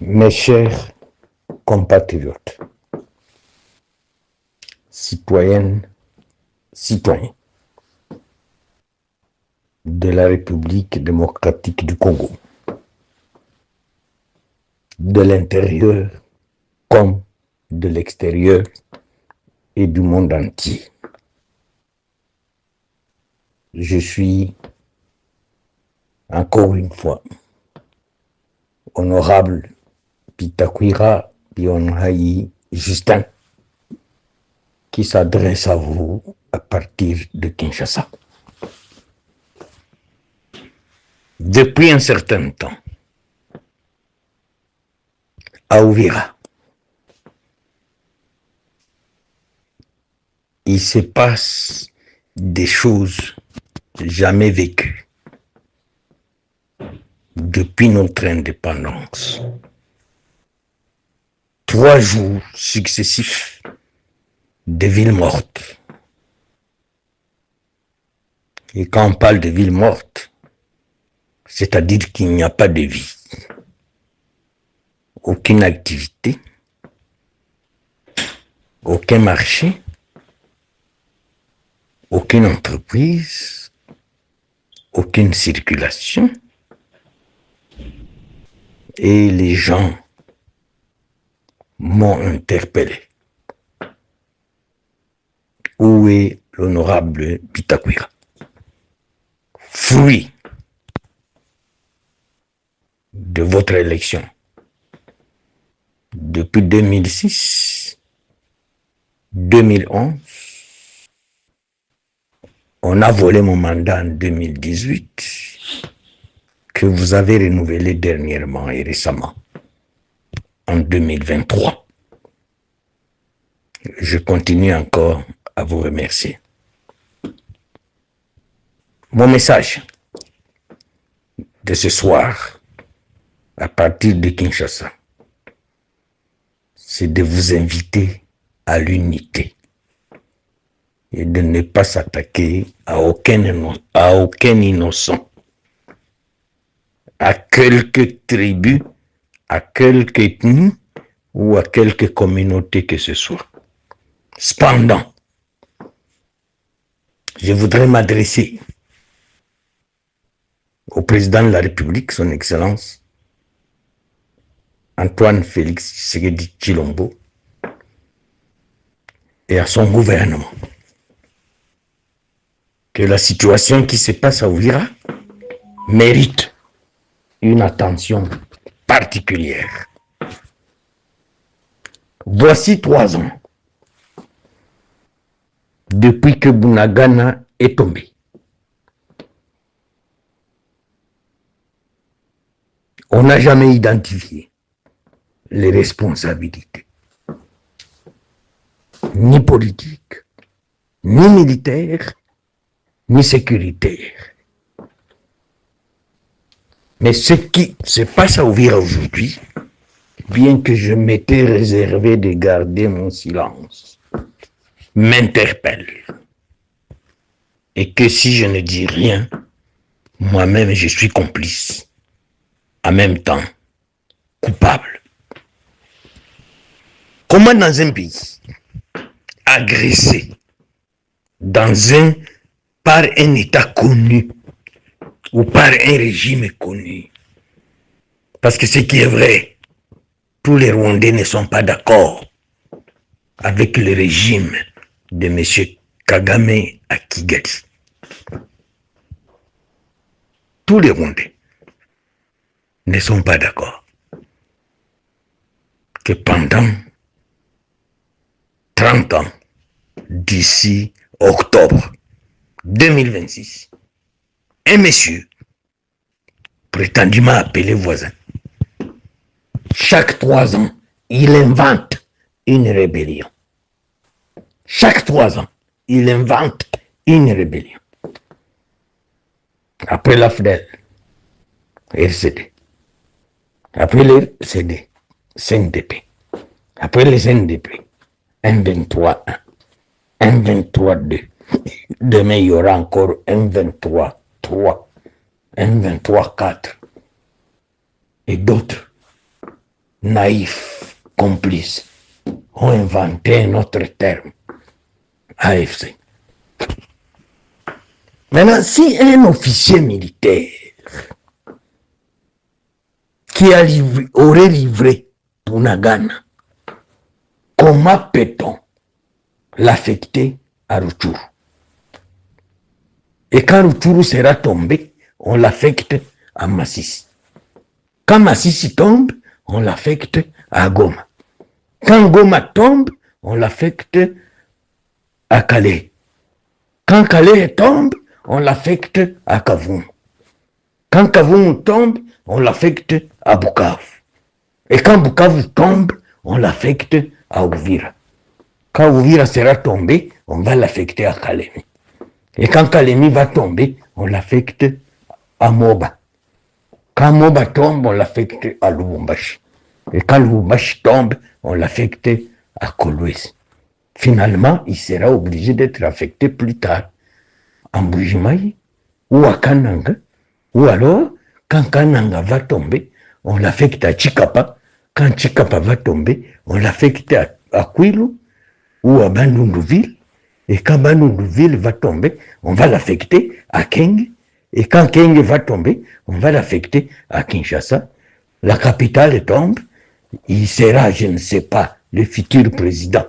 Mes chers compatriotes, citoyennes, citoyens de la République démocratique du Congo, de l'intérieur comme de l'extérieur et du monde entier. Je suis encore une fois honorable Pitakwira Bionhaï Justin qui s'adresse à vous à partir de Kinshasa. Depuis un certain temps, à Uvira, il se passe des choses jamais vécues depuis notre indépendance. 3 jours successifs de villes mortes. Et quand on parle de villes mortes, c'est-à-dire qu'il n'y a pas de vie, aucune activité, aucun marché, aucune entreprise, aucune circulation, et les gens m'ont interpellé. Où est l'honorable Pitakwira? Fruit de votre élection. Depuis 2006, 2011, on a volé mon mandat en 2018, que vous avez renouvelé dernièrement et récemment, en 2023. Je continue encore à vous remercier. Mon message de ce soir, à partir de Kinshasa, c'est de vous inviter à l'unité et de ne pas s'attaquer à aucun innocent, à quelque tribu, à quelque ethnie ou à quelque communauté que ce soit. Cependant, je voudrais m'adresser au président de la République, son Excellence Antoine Félix Tshisekedi Tshilombo, et à son gouvernement, que la situation qui se passe à Uvira mérite une attention particulière. Voici 3 ans depuis que Bunagana est tombé. On n'a jamais identifié les responsabilités, ni politiques, ni militaires, ni sécuritaires. Mais ce qui se passe à Uvira aujourd'hui, bien que je m'étais réservé de garder mon silence, m'interpelle. Et que si je ne dis rien, moi-même je suis complice, en même temps coupable. Comment dans un pays agressé par un État connu ou par un régime connu, parce que ce qui est vrai, tous les Rwandais ne sont pas d'accord avec le régime de M. Kagame à Kigali. Tous les Rwandais ne sont pas d'accord que pendant 30 ans, d'ici octobre 2026, un monsieur, prétendument appelé voisin, chaque 3 ans, il invente une rébellion. Chaque 3 ans, il invente une rébellion. Après la FDL, RCD. Après le RCD, CNDP. Après les CNDP, M23 1, M23 2. Demain, il y aura encore M23 3, M23 4 et d'autres. naïfs, complices, ont inventé un autre terme, AFC. Maintenant, si un officier militaire qui aurait livré Punagana, comment peut-on l'affecter à Rutshuru? Et quand Rutshuru sera tombé, on l'affecte à Masisi. Quand Masisi tombe, on l'affecte à Goma. Quand Goma tombe, on l'affecte à Calais. Quand Calais tombe, on l'affecte à Kavumu. Quand Kavumu tombe, on l'affecte à Bukavu. Et quand Bukavu tombe, on l'affecte à Uvira. Quand Uvira sera tombé, on va l'affecter à Kalemi. Et quand Kalemi va tomber, on l'affecte à Moba. Quand Moba tombe, on l'affecte à Lubumbashi. Et quand Lubumbashi tombe, on l'affecte à Kolwezi. Finalement, il sera obligé d'être affecté plus tard à Mbujimayi ou à Kananga. Ou alors, quand Kananga va tomber, on l'affecte à Chikapa. Quand Chikapa va tomber, on l'affecte à Kwilu ou à Bandunduville. Et quand Bandunduville va tomber, on va l'affecter à Kenge. Et quand Kenge va tomber, on va l'affecter à Kinshasa. La capitale tombe, il sera, je ne sais pas, le futur président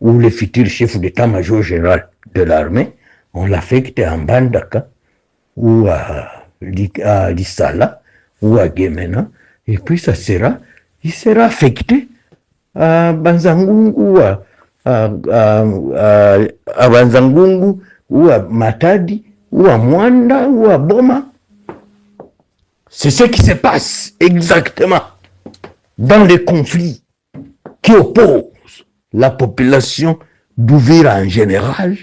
ou le futur chef d'état-major général de l'armée. On l'affecte à Mbandaka ou à Lissala ou à Gemena. Et puis il sera affecté à Banzangungu, à Banzangungu ou à Matadi ou à Mwanda ou à Boma. C'est ce qui se passe exactement dans les conflits qui opposent la population d'Uvira en général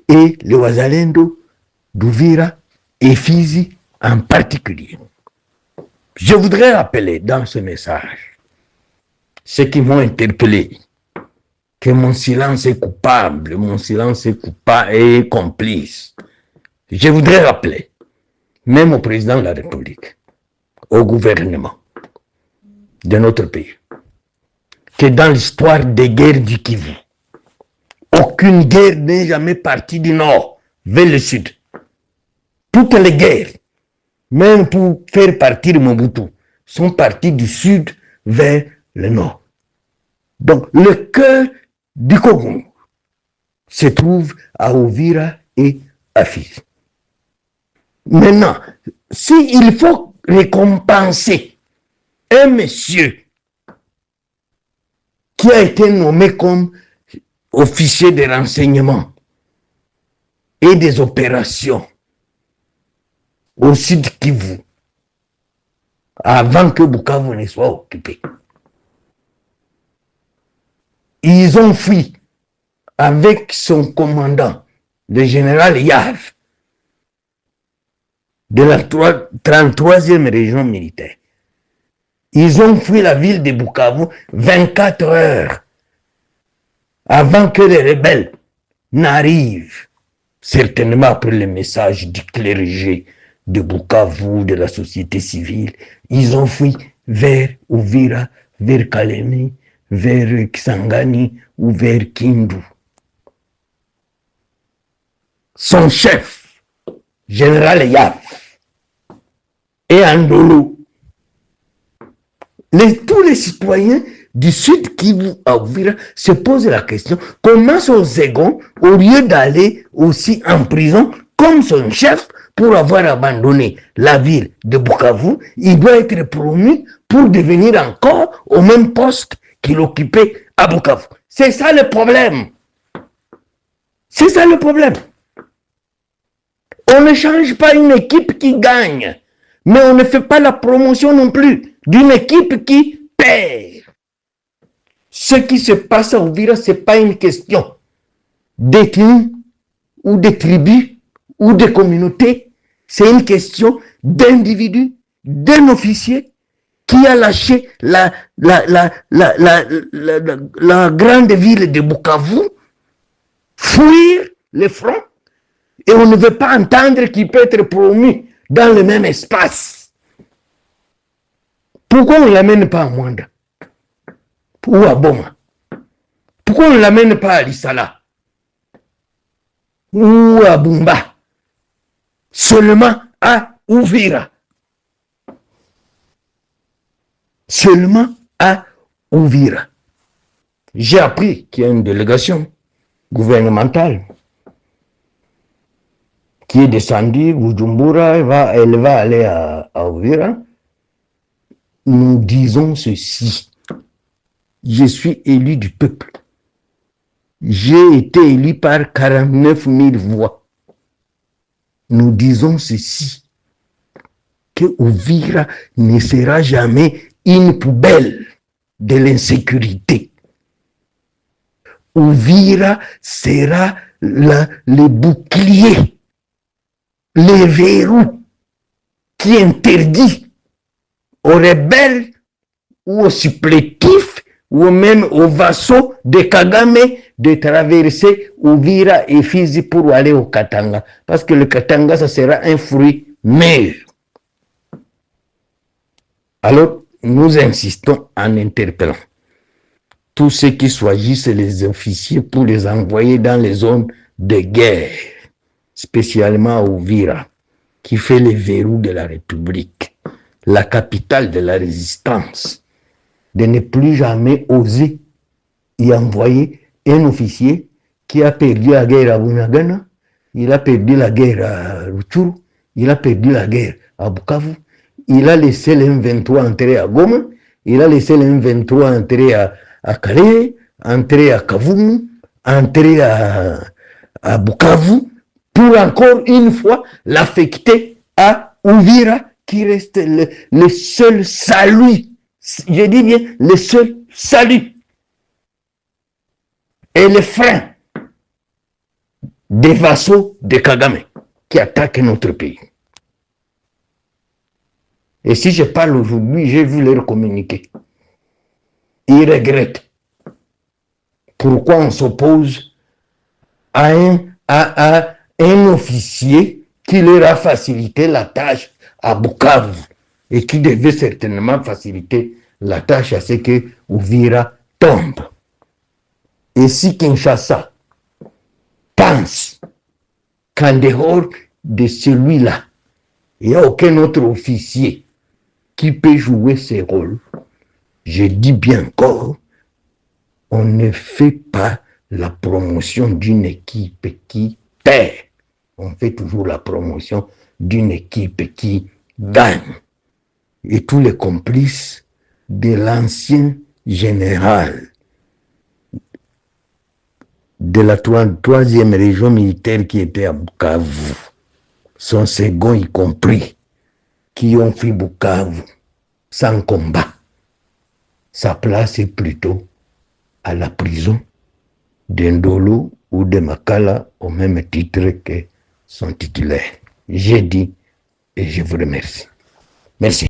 et les Wazalendo d'Uvira et Fizi en particulier. Je voudrais rappeler dans ce message ceux qui m'ont interpellé que mon silence est coupable, mon silence est coupable et complice. Je voudrais rappeler, même au président de la République, au gouvernement de notre pays, que dans l'histoire des guerres du Kivu, aucune guerre n'est jamais partie du nord vers le sud. Toutes les guerres, même pour faire partir Mobutu, sont parties du sud vers le nord. Donc, le cœur du Congo se trouve à Uvira et à Fizi. Maintenant, s'il faut récompenser un monsieur qui a été nommé comme officier de renseignement et des opérations au sud Kivu, avant que Bukavu ne soit occupé. Ils ont fui avec son commandant, le général Yav, de la 33e région militaire. Ils ont fui la ville de Bukavu 24 heures avant que les rebelles n'arrivent, certainement après le message du clergé de Bukavu, de la société civile. Ils ont fui vers Uvira, vers Kalemi, vers Kisangani ou vers Kindu. Son chef, général Yav, et Andolo, tous les citoyens du sud Kivu à Uvira se posent la question, comment son second, au lieu d'aller aussi en prison comme son chef pour avoir abandonné la ville de Bukavu, il doit être promu pour devenir encore au même poste qu'il occupait à Bukavu. C'est ça le problème. C'est ça le problème. On ne change pas une équipe qui gagne, mais on ne fait pas la promotion non plus d'une équipe qui perd. Ce qui se passe à Uvira, ce n'est pas une question d'ethnie ou de tribus ou de communauté, c'est une question d'individu, d'un officier qui a lâché la grande ville de Bukavu, fuir le front, et on ne veut pas entendre qu'il peut être promu dans le même espace. Pourquoi on ne l'amène pas à Mwanda? ou à Boma? Pourquoi on ne l'amène pas à Lissala ou à Bumba? Seulement à Uvira. Seulement à Uvira. J'ai appris qu'il y a une délégation gouvernementale qui est descendue, Bujumbura, elle va aller à Uvira. Nous disons ceci. Je suis élu du peuple. J'ai été élu par 49 000 voix. Nous disons ceci, que Uvira ne sera jamais une poubelle de l'insécurité. Uvira sera le bouclier, le verrou qui interdit aux rebelles ou aux supplétifs ou même aux vassaux de Kagame de traverser Uvira et Fizi pour aller au Katanga. Parce que le Katanga, ça sera un fruit mûr. Alors, nous insistons en interpellant tous ceux qui choisissent les officiers pour les envoyer dans les zones de guerre, spécialement à Uvira, qui fait les verrous de la République, la capitale de la résistance, de ne plus jamais oser y envoyer un officier qui a perdu la guerre à Bunagana, il a perdu la guerre à Rutshuru, il a perdu la guerre à Bukavu, il a laissé le M23 entrer à Goma, il a laissé le M23 entrer à Calais, entrer à Kavumu, entrer à Bukavu, pour encore une fois l'affecter à Uvira, qui reste le seul salut. Je dis bien le seul salut. Et le frein des vassaux de Kagame qui attaquent notre pays. Et si je parle aujourd'hui, j'ai vu leur communiquer. Ils regrettent. Pourquoi on s'oppose à un officier qui leur a facilité la tâche à Bukavu et qui devait certainement faciliter la tâche à ce que Uvira tombe. Et si Kinshasa pense qu'en dehors de celui-là, il n'y a aucun autre officier qui peut jouer ce rôle, je dis bien encore, on ne fait pas la promotion d'une équipe qui perd. On fait toujours la promotion d'une équipe qui gagne. Et tous les complices de l'ancien général de la troisième région militaire qui était à Bukavu, son second y compris, qui ont fait Bukavu sans combat. Sa place est plutôt à la prison d'Indolo ou de Makala au même titre que son titulaire. J'ai dit et je vous remercie. Merci.